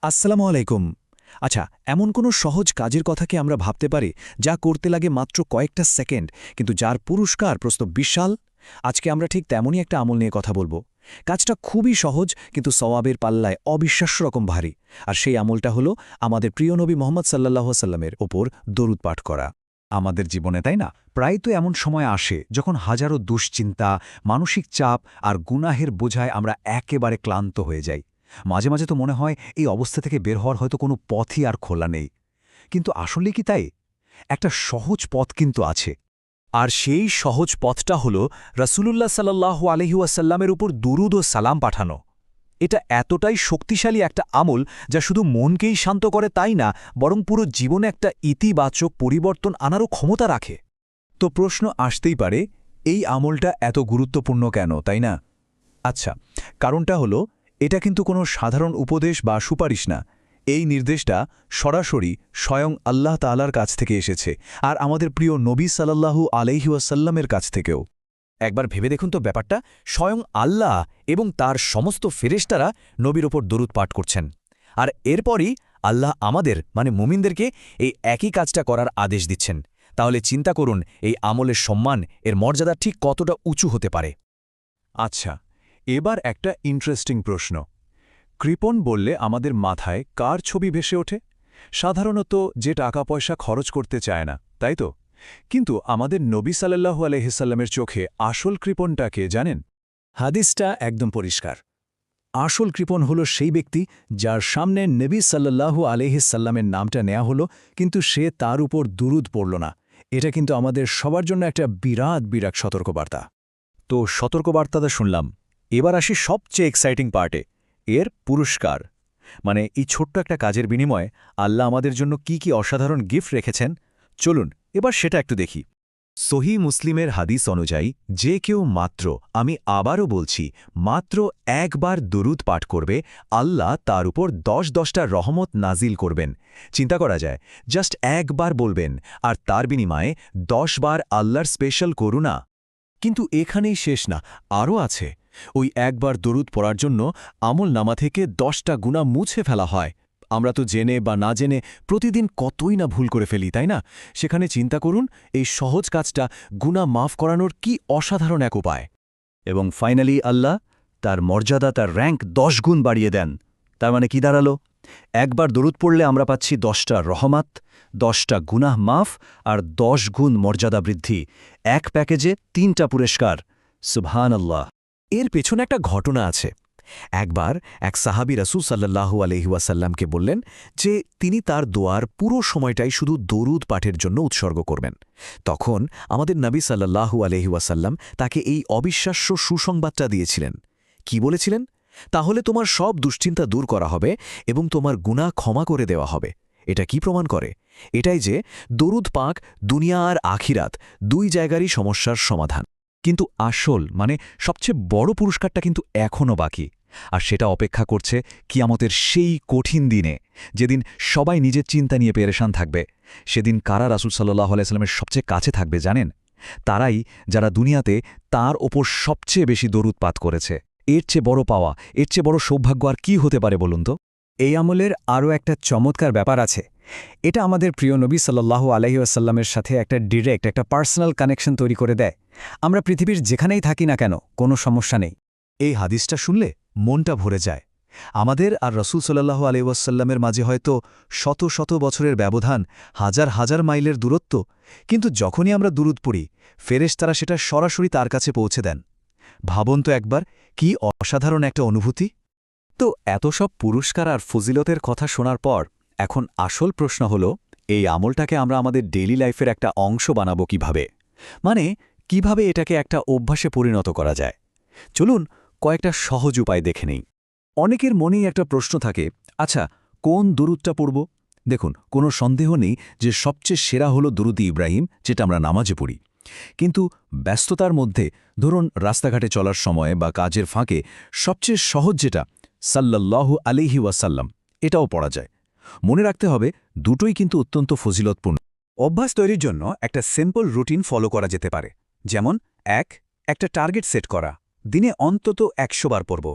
আসসালামু আলাইকুম। আচ্ছা, এমন কোনো সহজ কাজের কথা কি আমরা ভাবতে পারি যা করতে লাগে মাত্র কয়েকটা সেকেন্ড, কিন্তু যার পুরস্কার প্রস্ত বিশাল? আজকে আমরা ঠিক তেমনই একটা আমল নিয়ে কথা বলবো। কাজটা খুবই সহজ, কিন্তু সওয়াবের পাল্লায় অবিশ্বাস্য রকম ভারী। আর সেই আমলটা হলো আমাদের প্রিয় নবী মোহাম্মদ সাল্লাল্লাহু আলাইহি সাল্লামের ওপর দরুদ পাঠ করা। আমাদের জীবনে তাই না, প্রায় তো এমন সময় আসে যখন হাজারো দুশ্চিন্তা, মানসিক চাপ আর গুনাহের বোঝায় আমরা একেবারে ক্লান্ত হয়ে যাই। মাঝে মাঝে তো মনে হয় এই অবস্থা থেকে বের হওয়ার হয়তো কোনো পথই আর খোলা নেই। কিন্তু আসলে কি তাই? একটা সহজ পথ কিন্তু আছে। আর সেই সহজ পথটা হলো রাসূলুল্লাহ সাল্লাল্লাহু আলাইহি ওয়াসাল্লামের উপর দুরুদ ও সালাম পাঠানো। এটা এতটাই শক্তিশালী একটা আমল যা শুধু মনকেই শান্ত করে তাই না, বরং পুরো জীবনে একটা ইতিবাচক পরিবর্তন আনারও ক্ষমতা রাখে। তো প্রশ্ন আসতেই পারে, এই আমলটা এত গুরুত্বপূর্ণ কেন, তাই না? আচ্ছা, কারণটা হলো, এটা কিন্তু কোনো সাধারণ উপদেশ বা সুপারিশ না। এই নির্দেশটা সরাসরি স্বয়ং আল্লাহ তাআলার কাছ থেকে এসেছে, আর আমাদের প্রিয় নবী সাল্লাল্লাহু আলাইহি ওয়াসাল্লামের কাছ থেকেও। একবার ভেবে দেখুন তো ব্যাপারটা, স্বয়ং আল্লাহ এবং তার সমস্ত ফেরেশতারা নবীর ওপর দরুদ পাঠ করছেন। আর এরপরই আল্লাহ আমাদের মানে মুমিনদেরকে এই একই কাজটা করার আদেশ দিচ্ছেন। তাহলে চিন্তা করুন এই আমলের সম্মান, এর মর্যাদা ঠিক কতটা উঁচু হতে পারে। আচ্ছা, এবার একটা ইন্টারেস্টিং প্রশ্ন। কৃপণ বললে আমাদের মাথায় কার ছবি ভেসে ওঠে? সাধারণত যে টাকা পয়সা খরচ করতে চায় না, তাই তো? কিন্তু আমাদের নবী সাল্লাল্লাহু আলাইহি সাল্লামের চোখে আসল কৃপণটাকে জানেন? হাদিসটা একদম পরিষ্কার। আসল কৃপণ হল সেই ব্যক্তি যার সামনে নবী সাল্লাল্লাহু আলাইহি সাল্লামের নামটা নেওয়া হলো, কিন্তু সে তার উপর দুরুদ পড়ল না। এটা কিন্তু আমাদের সবার জন্য একটা বিরাট বিরাট সতর্কবার্তা। তো সতর্কবার্তাটা শুনলাম, এবার আসি সবচেয়ে এক্সাইটিং পার্টে, এর পুরস্কার। মানে এই ছোট্ট একটা কাজের বিনিময়ে আল্লাহ আমাদের জন্য কি কি অসাধারণ গিফট রেখেছেন, চলুন এবার সেটা একটু দেখি। সহি মুসলিমের হাদিস অনুযায়ী যে কেউ মাত্র, আমি আবারও বলছি, মাত্র একবার দুরুদ পাঠ করবে, আল্লাহ তার উপর ১০টা রহমত নাজিল করবেন। চিন্তা করা যায়, জাস্ট একবার বলবেন, আর তার বিনিময়ে ১০ বার আল্লাহর স্পেশাল করুণা। কিন্তু এখানেই শেষ না, আরও আছে। ওই একবার দরুদ পড়ার জন্য আমল নামা থেকে ১০টা গুনাহ মুছে ফেলা হয়। আমরা তো জেনে বা না জেনে প্রতিদিন কতই না ভুল করে ফেলি, তাই না? সেখানে চিন্তা করুন, এই সহজ কাজটা গুনাহ মাফ করানোর কি অসাধারণ এক উপায়। এবং ফাইনালি আল্লাহ তার মর্যাদা, তার র্যাঙ্ক ১০ গুণ বাড়িয়ে দেন। তার মানে কি দাঁড়ালো? একবার দরুদ পড়লে আমরা পাচ্ছি ১০টা রহমাত, ১০টা গুনাহ মাফ আর ১০ গুণ মর্যাদা বৃদ্ধি। এক প্যাকেজে ৩টা পুরস্কার। সুবহানাল্লাহ। এর পেছনে একটা ঘটনা আছে। একবার এক সাহাবী রাসূল সাল্লাল্লাহু আলাইহি ওয়াসাল্লামকে বললেন যে তিনি তার দোয়ার পুরো সময়টাই শুধু দরুদ পাঠের জন্য উৎসর্গ করবেন। তখন আমাদের নবী সাল্লাল্লাহু আলাইহি ওয়াসাল্লাম তাকে এই অবিশ্বাস্য সুসংবাদটা দিয়েছিলেন। কি বলেছিলেন? তাহলে তোমার সব দুশ্চিন্তা দূর করা হবে এবং তোমার গুনাহ ক্ষমা করে দেওয়া হবে। এটা কি প্রমাণ করে? এটাই যে দরুদ পাক দুনিয়া আর আখিরাত দুই জায়গারই সমস্যার সমাধান। কিন্তু আসল মানে সবচেয়ে বড় পুরস্কারটা কিন্তু এখনও বাকি। আর সেটা অপেক্ষা করছে কিয়ামতের সেই কঠিন দিনে, যেদিন সবাই নিজের চিন্তা নিয়ে পেরেশান থাকবে। সেদিন কারা রাসূল সাল্লাল্লাহু আলাইহি ওয়াসাল্লামের সবচেয়ে কাছে থাকবে জানেন? তারাই যারা দুনিয়াতে তার ওপর সবচেয়ে বেশি দরুদ পাঠ করেছে। এর চেয়ে বড় পাওয়া, এর চেয়ে বড় সৌভাগ্য আর কি হতে পারে বলুন তো? এই আমলের আরও একটা চমৎকার ব্যাপার আছে। এটা আমাদের প্রিয় নবী সাল্লাল্লাহু আলাইহি ওয়াসাল্লামের সাথে একটা ডিরেক্ট, একটা পার্সোনাল কানেকশন তৈরি করে দেয়। আমরা পৃথিবীর যেখানেই থাকি না কেন, কোনো সমস্যা নেই। এই হাদিসটা শুনলে মনটা ভরে যায়। আমাদের আর রাসূল সাল্লাল্লাহু আলাইহি ওয়াসাল্লামের মাঝে হয়তো শত শত বছরের ব্যবধান, হাজার হাজার মাইলের দূরত্ব, কিন্তু যখনই আমরা দুরুদ পড়ি, ফেরেশতারা সেটা সরাসরি তার কাছে পৌঁছে দেন। ভাবুন তো একবার, কি অসাধারণ একটা অনুভূতি! তো এত সব পুরস্কার আর ফজিলতের কথা শোনার পর এখন আসল প্রশ্ন হল, এই আমলটাকে আমরা আমাদের ডেইলি লাইফের একটা অংশ বানাবো কিভাবে? মানে কিভাবে এটাকে একটা অভ্যাসে পরিণত করা যায়? চলুন কয়েকটা সহজ উপায় দেখে নেই। অনেকের মনেই একটা প্রশ্ন থাকে, আচ্ছা কোন দুরুদটা পড়ব? দেখুন, কোনো সন্দেহ নেই যে সবচেয়ে সেরা হলো দুরুদ ইব্রাহিম, যেটা আমরা নামাজে পড়ি। কিন্তু ব্যস্ততার মধ্যে, ধরুন রাস্তাঘাটে চলার সময় বা কাজের ফাঁকে, সবচেয়ে সহজ যেটা সাল্লাল্লাহু আলাইহি ওয়াসাল্লাম, এটাও পড়া যায়। মনে রাখতে হবে দুটোই কিন্তু অত্যন্ত ফজিলতপূর্ণ। অভ্যাস তৈরির জন্য একটা সিম্পল রুটিন ফলো করা যেতে পারে। যেমন ১. একটা টার্গেট সেট করা, দিনে অন্তত ১০০ বার পড়ব।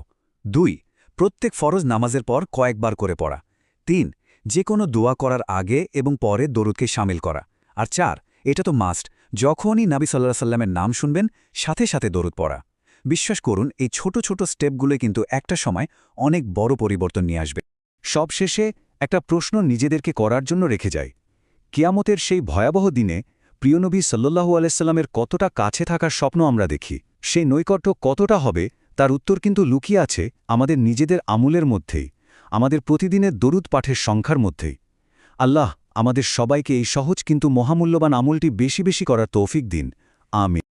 ২. প্রত্যেক ফরজ নামাজের পর কয়েকবার করে পড়া, 3 যে কোনো দোয়া করার আগে এবং পরে দরুদকে শামিল করা। আর 4 এটা তো মাস্ট, যখনই নবী সাল্লাল্লাহু আলাইহি সাল্লামের নাম শুনবেন সাথে সাথে দরুদ পড়া। বিশ্বাস করুন, এই ছোট ছোট স্টেপগুলো কিন্তু একটা সময় অনেক বড় পরিবর্তন নিয়ে আসবে। সবশেষে একটা প্রশ্ন নিজেদেরকে করার জন্য রেখে যাই। কিয়ামতের সেই ভয়াবহ দিনে প্রিয়নবী সাল্লাল্লাহু আলাইহি সাল্লামের কতটা কাছে থাকার স্বপ্ন আমরা দেখি, সেই নৈকট্য কতটা হবে তার উত্তর কিন্তু লুকিয়ে আছে আমাদের নিজেদের আমলের মধ্যেই, আমাদের প্রতিদিনের দরুদ পাঠের সংখ্যার মধ্যেই। আল্লাহ আমাদের সবাইকে এই সহজ কিন্তু মহামূল্যবান আমলটি বেশি বেশি করার তৌফিক দিন। আমিন।